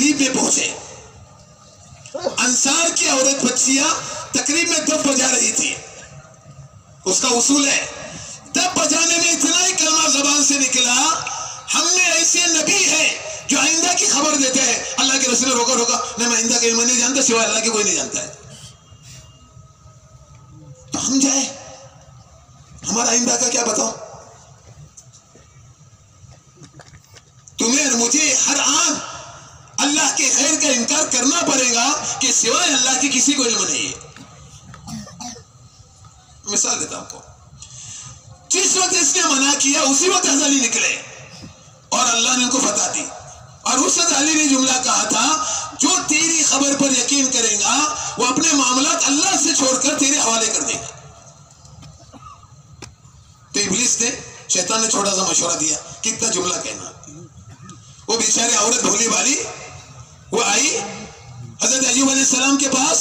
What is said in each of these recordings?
تقریب میں پہنچے. انصار کی عورت بچیاں تقریب میں دف بجا رہی تھی. اس کا اصول ہے دف بجانے میں اتنا ہی کلمہ زبان سے نکلا, ہم میں ایسے نبی ہے جو آئندہ کی خبر دیتے ہیں. اللہ کے رسول نے روکا نہیں, میں آئندہ کا علم نہیں جانتا, سوائے اللہ کے کوئی نہیں جانتا ہے. تو ہم جائے, ہمارا آئندہ کا کیا بتاؤ؟ تمہیں اور مجھے ہر آن اللہ کے خیر کا انکار کرنا پڑے گا کہ سوائے اللہ کے کسی کو علم نہیں ہے. مثال دیتا ہوں کو, جس وقت اس نے منع کیا اسی وقت علی نکلے اور اللہ نے ان کو فتح دی. اور اس وقت علی نے جملہ کہا تھا, جو تیری خبر پر یقین کرے گا وہ اپنے معاملات اللہ سے چھوڑ کر تیرے حوالے کر دے گا. تو ابلیس نے, شیطان نے چھوٹا سا مشورہ دیا, کتنا جملہ کہنا. وہ بیچارے عورت بھولی والی وہ آئی حضرت ایوب علیہ السلام کے پاس,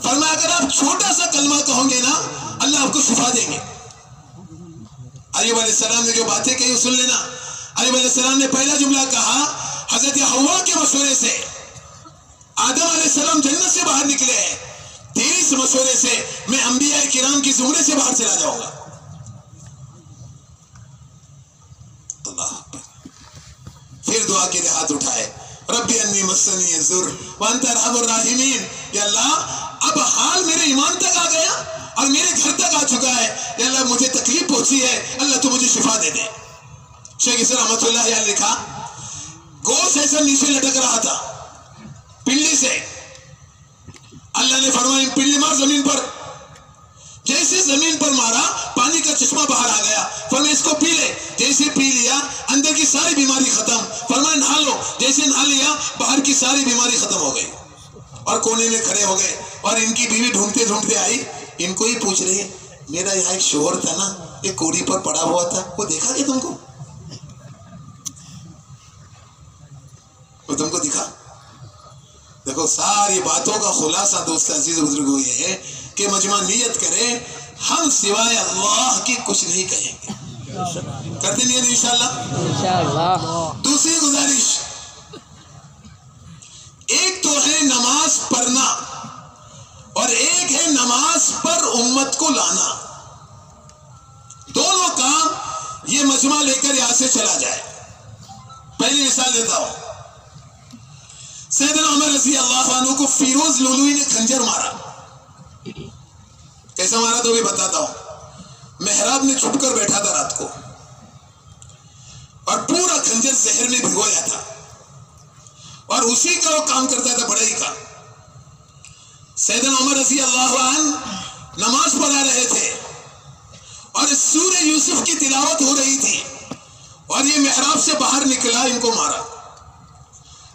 فرمایا اگر آپ چھوٹا سا کلمہ کہو گے نا اللہ آپ کو شفا دیں گے. ایوب علیہ السلام نے جو باتیں کہی سن لینا. ایوب علیہ السلام نے پہلا جملہ کہا, حضرت حوا کے مشورے سے آدم علیہ السلام جنت سے باہر نکلے ہیں, تیری اس مشورے سے میں انبیاء کرام کی زمرے سے باہر چلا جاؤں گا. اللہ. پھر دعا کے لیے ہاتھ اٹھائے, ربی انی مسنی الضر وانت ارحم الراحمین. یا اللہ اب حال میرے ایمان تک آ گیا اور میرے گھر تک آ چکا ہے, یا اللہ مجھے تکلیف پہنچی ہے, اللہ تو مجھے شفا دے دے. شیخ اسر رحمۃ اللہ علیہ نے لکھا, گوشت ایسا نیچے لٹک رہا تھا پنڈلی سے, اللہ نے فرمایا پنڈلی مار زمین پر. جیسے زمین پر مارا پانی کا چشمہ باہر آ گیا, فرمایا اس کو پی لے. جیسے پی لیا اندر کی ساری بیماری ختم. فرمایا نہا لو. جیسے نہا لیا باہر کی ساری بیماری ختم ہو گئی. اور کونے میں کھڑے ہو گئے اور ان کی بیوی ڈھونڈتے ڈھونڈتے آئی, ان کو ہی پوچھ رہی ہے, میرا یہاں ایک شوہر تھا نا, ایک کوڑی پر پڑا ہوا تھا, وہ دیکھا کہ تم کو؟ وہ تم کو دکھا؟ دیکھو ساری باتوں کا خلاصہ دوست عزیز بزرگوں یہ ہے کہ مجمع نیت کرے, ہم سوائے اللہ کی کچھ نہیں کہیں گے. کرتے نہیں انشاءاللہ. دوسری گزارش, ایک تو ہے نماز پڑھنا اور ایک ہے نماز پر امت کو لانا. دونوں کام یہ مجمع لے کر یہاں سے چلا جائے. پہلی مثال دیتا ہوں, سیدنا عمر رضی اللہ عنہ کو فیروز لولوی نے خنجر مارا. کیسا مارا تو بھی بتاتا ہوں. محراب میں چھپ کر بیٹھا تھا رات کو اور پورا خنجر زہر میں بھگویا تھا اور اسی کا وہ کام کرتا تھا بڑائی کا. سیدنا عمر رضی اللہ عنہ نماز پڑھا رہے تھے اور سورہ یوسف کی تلاوت ہو رہی تھی اور یہ محراب سے باہر نکلا, ان کو مارا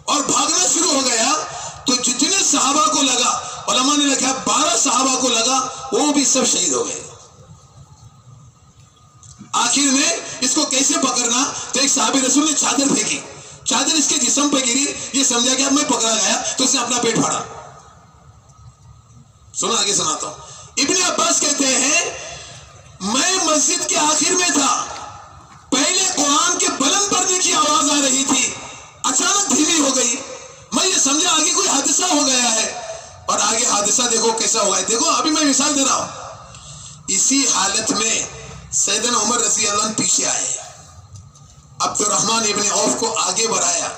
اور بھاگنا شروع ہو گیا. تو جتنے صحابہ کو لگا, علماء نے لکھا 12 صحابہ کو لگا, وہ بھی سب شہید ہو گئے. آخر میں اس کو کیسے پکڑنا, تو ایک صحابی رسول نے چادر پھینکی, چادر اس کے جسم پہ گری, یہ سمجھا کہ اب میں پکڑا گیا, تو اس نے اپنا پیٹ پھاڑا. سنا, آگے سناتا ہوں. ابن عباس کہتے ہیں میں مسجد کے آخر میں تھا, پہلے قرآن کے بلند پڑھنے کی آواز آ رہی تھی, اچانک دھیمی ہو گئی. میں یہ سمجھا آگے کوئی حادثہ ہو گیا ہے, اور آگے حادثہ دیکھو کیسا ہوا ہے. دیکھو ابھی میں مثال دے رہا ہوں. اسی حالت میں سیدنا عمر رضی اللہ عنہ پیچھے آئے, عبد الرحمن ابن عوف کو آگے بڑھایا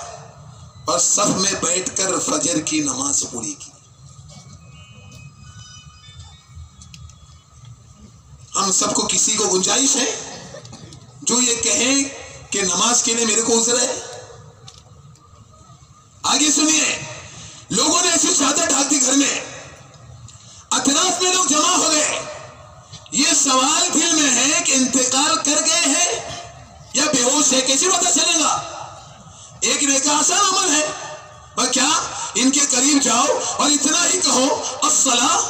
اور صف میں بیٹھ کر فجر کی نماز پوری کی. ہم سب کو کسی کو گنجائش ہے جو یہ کہیں کہ نماز کے لیے میرے کو عذر ہے؟ آگے سنیے, لوگوں نے ایسی چادر ڈھک دی گھر میں, اطراف میں لوگ جمع ہو گئے. یہ سوال دل میں ہے کہ انتقال کر گئے ہیں یا بے ہوش ہے, کیسے پتا چلے گا؟ ایک نے کہا آسان عمل ہے, پر کیا ان کے قریب جاؤ اور اتنا ہی کہو الصلاۃ.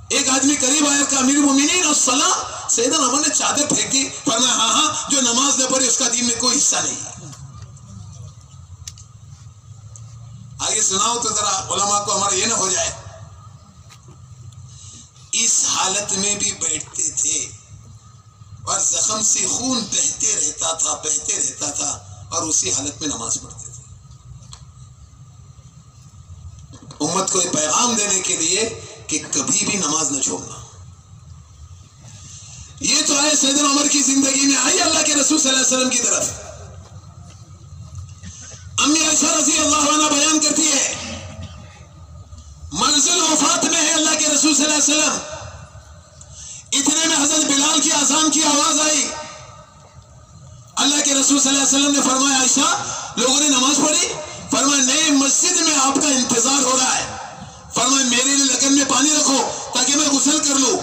ایک آدمی قریب آیا کہ امیر المومنین الصلاۃ. سیدنا عمر نے چادر پھینک دی, فرمایا ہاں جو نماز نہ پڑھی اس کا دین میں کوئی حصہ نہیں. آگے سناؤ تو ذرا علماء کو ہمارا یہ نہ ہو جائے. اس حالت میں بھی بیٹھتے تھے اور زخم سے خون بہتے رہتا تھا اور اسی حالت میں نماز پڑھتے تھے. امت کو یہ پیغام دینے کے لیے کہ کبھی بھی نماز نہ چھوڑنا. یہ تو ہے سیدنا عمر کی زندگی میں آئی اللہ کے رسول صلی اللہ علیہ وسلم کی طرف. امی عائشہ رضی اللہ عنہ بیان کرتی ہے منزل وفات میں ہے اللہ کے رسول صلی اللہ علیہ وسلم. اتنے میں حضرت بلال کی اذان کی آواز آئی. اللہ کے رسول صلی اللہ علیہ وسلم نے فرمایا عائشہ لوگوں نے نماز پڑھی؟ فرمایا نہیں، مسجد میں آپ کا انتظار ہو رہا ہے. فرمایا میرے لیے لگن میں پانی رکھو تاکہ میں غسل کر لوں.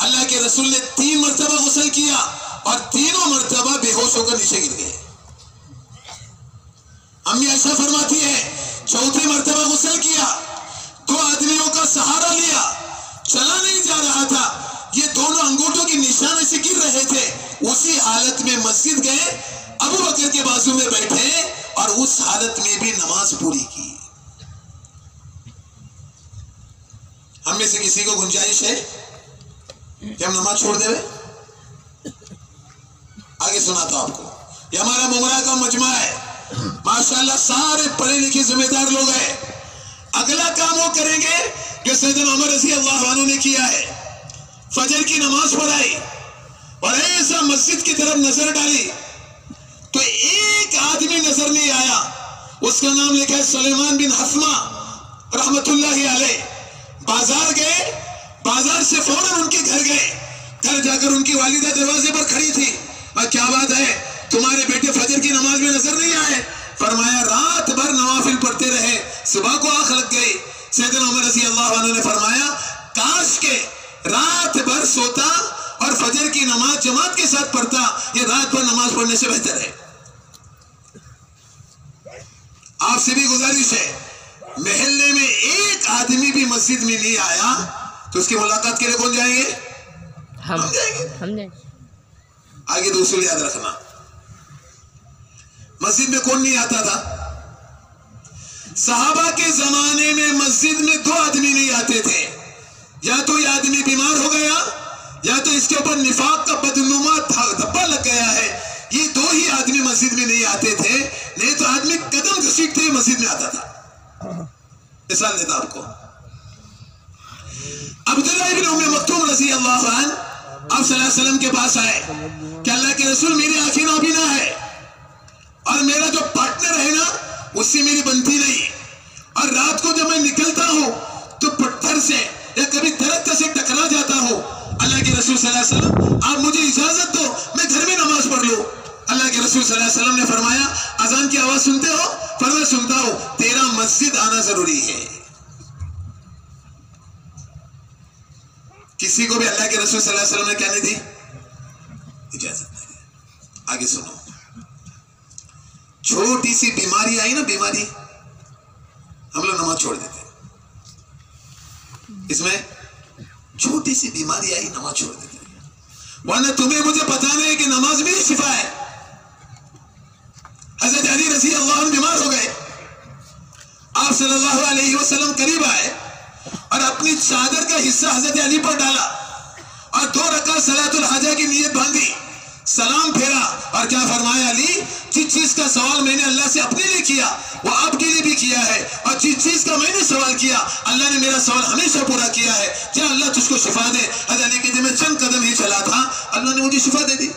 اللہ کے رسول نے 3 مرتبہ غسل کیا اور تینوں مرتبہ بے ہوش ہو کر نیچے گر گئے. امی عائشہ فرماتی ہے چوتھی مرتبہ غسل کیا، 2 آدمیوں کا سہارا لیا، چلا نہیں جا رہا تھا، یہ دونوں انگوٹھوں کی نشانے سے گر رہے تھے. اسی حالت میں مسجد گئے، ابو بکر کے بازو میں بیٹھے اور اس حالت میں بھی نماز پوری کی. ہم میں سے کسی کو گنجائش ہے کہ ہم نماز چھوڑ دے؟ آگے سناتا ہوں آپ کو. یہ ہمارا ممرا کا مجمع ہے، ماشاءاللہ سارے پڑھے لکھے ذمہ دار لوگ ہیں. اگلا کام وہ کریں گے جو سیدنا عمر رضی اللہ عنہ نے کیا ہے. فجر کی نماز پڑھائی اور ایسا مسجد کی طرف نظر ڈالی تو ایک آدمی نظر نہیں آیا. اس کا نام لکھا ہے سلیمان بن حفمہ رحمت اللہ علیہ. بازار گئے، بازار سے فوراً ان کے گھر گئے. گھر جا کر ان کی والدہ دروازے پر کھڑی تھی. کیا بات ہے، تمہارے بیٹے فجر کی نماز میں نظر نہیں آئے؟ فرمایا رات بھر نوافل پڑھتے رہے، صبح کو آنکھ لگ گئی. سیدنا عمر رضی اللہ عنہ نے فرمایا کاش کے رات بھر سوتا اور فجر کی نماز جماعت کے ساتھ پڑھتا، یہ رات بھر نماز پڑھنے سے بہتر ہے. آپ سے بھی گزارش ہے، محلے میں ایک آدمی بھی مسجد میں نہیں آیا تو اس کی ملاقات کے لیے کون جائیں گے؟ ہم جائیں گے. آگے دوسرے یاد رکھنا، مسجد میں کون نہیں آتا تھا؟ صحابہ کے زمانے میں مسجد میں 2 آدمی نہیں آتے تھے. یا تو یہ آدمی بیمار ہو گیا یا تو اس کے اوپر نفاق کا بدنما دھبا لگ گیا ہے. یہ 2 ہی آدمی مسجد میں نہیں آتے تھے، نہیں تو آدمی قدم گھسیٹتے ہوئے مسجد میں آتا تھا. مثال دیتا آپ کو، عبداللہ ابن ام مکتوم رضی اللہ عنہ آپ صلی اللہ علیہ وسلم کے پاس آئے کہ اللہ کے رسول میری آنکھیں نابینا ہے اور میرا جو پارٹنر ہے نا اس سے میری بنتی نہیں، اور رات کو جب میں نکلتا ہوں تو پتھر سے یا کبھی درخت سے ٹکرا جاتا ہوں. اللہ کے رسول صلی اللہ علیہ وسلم آپ مجھے اجازت دو میں گھر میں نماز پڑھ لوں. اللہ کے رسول صلی اللہ علیہ وسلم نے فرمایا اذان کی آواز سنتے ہو؟ فرمایا سنتا ہوں. تیرا مسجد آنا ضروری ہے. کسی کو بھی اللہ کے رسول صلی اللہ علیہ وسلم نے کیا نہیں دی؟ اجازت نہیں دی. آگے سنو، چھوٹی سی بیماری آئی نا، بیماری، ہم لوگ نماز چھوڑ دیتے ہیں. اس میں چھوٹی سی بیماری آئی، نماز چھوڑ دیتے ہیں. ورنہ تمہیں مجھے پتا نہیں کہ نماز میں ہی شفا ہے. حضرت علی رضی اللہ عنہ بیمار ہو گئے، آپ صلی اللہ علیہ وسلم قریب آئے اور اپنی چادر کا حصہ حضرت علی پر ڈالا اور 2 رکعت صلاۃ الحاجہ کی نیت باندھی، سلام پھیرا اور کیا فرمایا علی جس چیز کا سوال میں نے اللہ سے اپنے لیے کیا وہ آپ کے لیے بھی کیا ہے، اور جس چیز کا میں نے سوال کیا اللہ نے میرا سوال ہمیشہ پورا کیا ہے. کیا اللہ تجھ کو شفا دے. حضرت علی کے دل میں چند قدم ہی چلا تھا، اللہ نے مجھے شفا دے دی.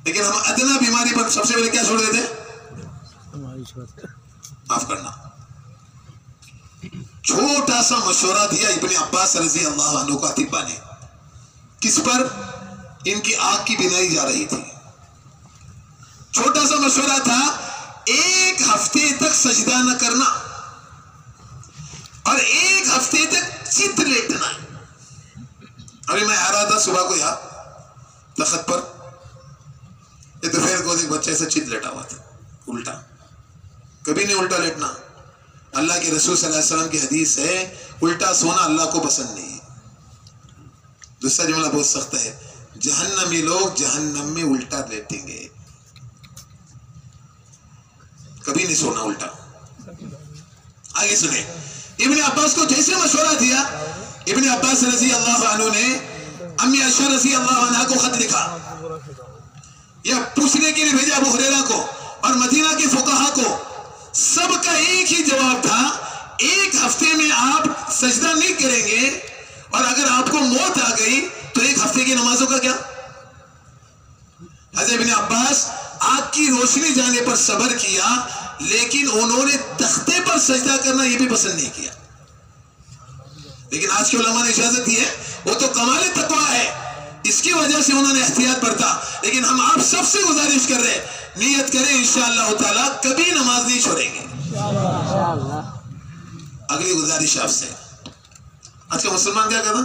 لیکن ہم ادنا بیماری پر سب سے پہلے کیا چھوڑ دیتے؟ معاف کرنا. چھوٹا سا مشورہ دیا ابن عباس رضی اللہ عنہ کا طبا نے. کس پر؟ ان کی آنکھ کی بینائی جا رہی تھی. چھوٹا سا مشورہ تھا 1 ہفتے تک سجدہ نہ کرنا اور 1 ہفتے تک چت لیٹنا. ابھی میں آ رہا تھا صبح کو یہاں تخت پر، یہ دوپہر کو ایک بچے سے چت لیٹا ہوا تھا الٹا. کبھی نہیں الٹا لیٹنا. اللہ کے رسول صلی اللہ علیہ وسلم کی حدیث ہے الٹا سونا اللہ کو پسند نہیں. دوسرا جملہ بہت سخت ہے، جہنمی لوگ جہنم میں الٹا لیٹیں گے. کبھی نہیں سونا الٹا. آگے سنیں، ابن عباس کو جیسے مشورہ دیا، ابن عباس رضی اللہ عنہ نے امی عائشہ رضی اللہ عنہ کو خط لکھا یا پوچھنے کے لیے بھیجا ابو ہریرہ کو اور مدینہ کے فقہا کو. سب کا ایک ہی جواب تھا، ایک ہفتے میں آپ سجدہ نہیں کریں گے، اور اگر آپ کو موت آ گئی تو ایک ہفتے کی نمازوں کا کیا؟ حضرت ابن عباس آگ کی روشنی جانے پر صبر کیا، لیکن انہوں نے تختے پر سجدہ کرنا یہ بھی پسند نہیں کیا. لیکن آج کے علماء نے اجازت دی ہے، وہ تو کمال تقویٰ ہے، اس کی وجہ سے انہوں نے احتیاط برتا. لیکن ہم آپ سب سے گزارش کر رہے ہیں، نیت کریں انشاءاللہ تعالیٰ کبھی نماز نہیں چھوڑیں گے. اگلی گزارش آپ سے، آج کا مسلمان کیا کہتا؟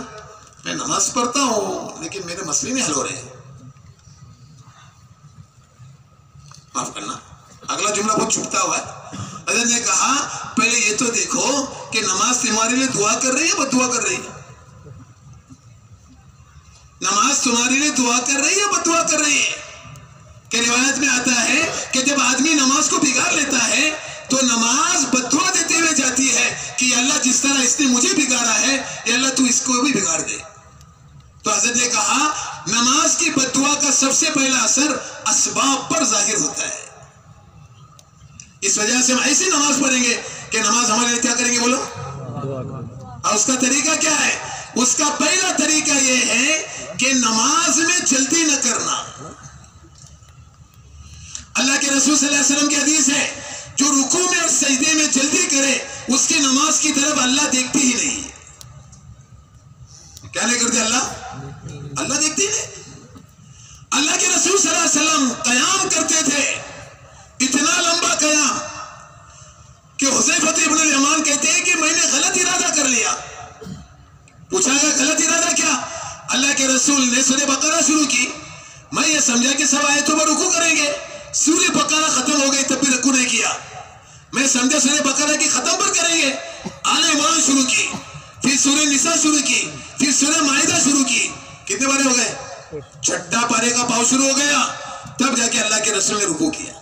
میں نماز پڑھتا ہوں لیکن میرے مسئلے نہیں حل ہو رہے ہیں. معاف کرنا، اگلا جملہ بہت چھپتا ہوا ہے. حضرت نے کہا پہلے یہ تو دیکھو کہ نماز تمہارے لیے دعا کر رہی ہے بد دعا کر رہی ہے؟ نماز تمہارے لیے دعا کر رہی ہے بد دعا کر رہی ہے؟ کہ روایت میں آتا ہے کہ جب آدمی نماز کو بگاڑ لیتا ہے تو نماز بد دعا دیتے ہوئے جاتی ہے کہ یا اللہ جس طرح اس نے مجھے بگاڑا ہے یا اللہ تو اس کو بھی بگاڑ دے. تو حضرت نے کہا نماز کی بد دعا کا سب سے پہلا اثر اسباب پر ظاہر ہوتا ہے. اس وجہ سے ہم ایسی نماز پڑھیں گے کہ نماز ہمارے لیے کیا کریں گے بولو؟ اور اس کا طریقہ کیا ہے؟ اس کا پہلا طریقہ یہ ہے کہ نماز میں جلدی نہ کرنا. اللہ کے رسول صلی اللہ علیہ وسلم کی حدیث ہے، جو رکوع میں اور سجدے میں جلدی کرے اس کی نماز کی طرف اللہ دیکھتی ہی نہیں. کیا نہیں کرتے اللہ دیکھتی نہیں. اللہ کے رسول صلی اللہ علیہ وسلم قیام کرتے تھے، اتنا لمبا قیام کہ حذیفہ ابن الیمان کہتے ہیں کہ میں نے غلط ارادہ کر لیا. پوچھا گیا غلط ارادہ کیا؟ اللہ کے رسول نے سورہ بقرہ شروع کی، میں یہ سمجھا کہ سب آیتوں پر رکوع کریں گے، سورہ بقرہ ختم ہو گئی تب بھی رکوع نہیں کیا. میں سمجھا سورہ بقرہ کی ختم پر کریں گے، آل عمران شروع کی، پھر سورہ نساء شروع کی، پھر سورہ مائدہ شروع کی. کتنے بارے ہو گئے؟ چھٹا پارے کا پاؤ شروع ہو گیا، تب جا کے اللہ کے رسول نے رکوع کیا.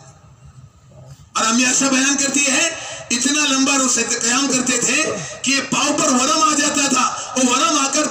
اور امی عائشہ بیان کرتی ہے اتنا لمبا قیام کرتے تھے کہ پاؤں پر ورم آ جاتا تھا، اور ورم آ کر